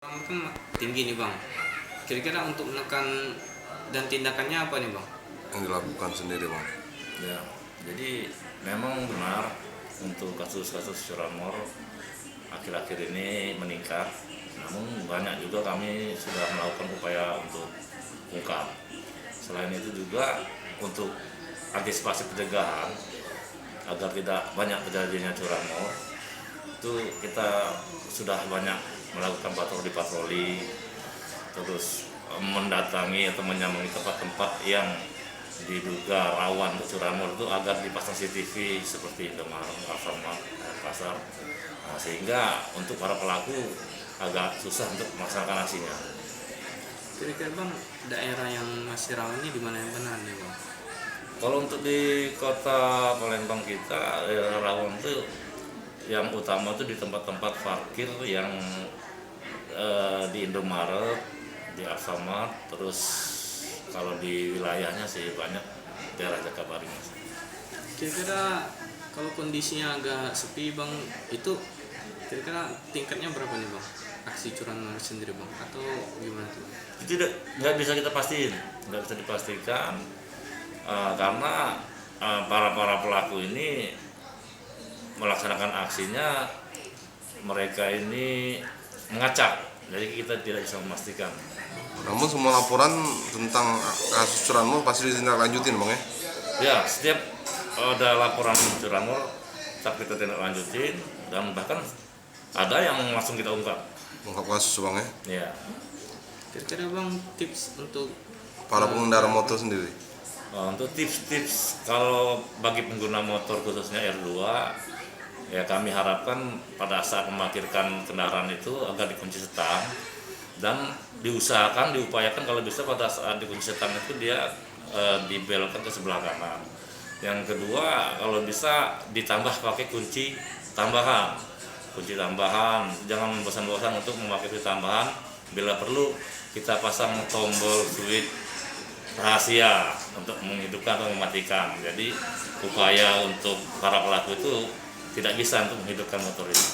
Orang kan tinggi nih bang. Kira-kira untuk menekan dan tindakannya apa nih bang? Yang dilakukan sendiri bang. Ya, jadi memang benar untuk kasus-kasus curanmor akhir-akhir ini meningkat. Namun banyak juga kami sudah melakukan upaya untuk ungkap. Selain itu juga untuk antisipasi pencegahan agar tidak banyak terjadinya curanmor, itu kita sudah banyak melakukan patroli-patroli, terus mendatangi atau menyambangi tempat-tempat yang diduga rawan curanmor itu agar dipasang CCTV seperti Indomaret, Alfamart, pasar, sehingga untuk para pelaku agak susah untuk melaksanakan aksinya. Kira-kira bang, daerah yang masih rawan ini di mana yang benar nih bang? Kalau untuk di kota Palembang kita, rawan itu yang utama itu di tempat-tempat parkir yang di Indomaret, di Alfamart, terus kalau di wilayahnya sih banyak daerah Jakabaring. Kira-kira kalau kondisinya agak sepi bang, itu kira-kira tingkatnya berapa nih bang? Aksi curanmor sendiri bang, atau gimana tuh? Itu nggak bisa kita pastiin, nggak bisa dipastikan karena para pelaku ini melaksanakan aksinya, mereka ini mengacak, jadi kita tidak bisa memastikan. Namun semua laporan tentang kasus curanmor pasti ditindaklanjutin bang ya? Ya, setiap ada laporan curanmor tetap kita tindak lanjutin, dan bahkan ada yang langsung kita ungkap. Ungkap kasus bang ya? Ya, Kira-kira bang tips untuk Para pengendara motor sendiri. untuk tips-tips kalau bagi pengguna motor khususnya R2, ya kami harapkan pada saat memarkirkan kendaraan itu agar dikunci setang, dan diupayakan kalau bisa pada saat dikunci setang itu dia dibelokkan ke sebelah kanan. Yang kedua, kalau bisa ditambah pakai kunci tambahan. Kunci tambahan, jangan bosan-bosan untuk memakai kunci tambahan. Bila perlu kita pasang tombol switch rahasia untuk menghidupkan atau mematikan. Jadi upaya untuk para pelaku itu tidak bisa untuk menghidupkan motor itu.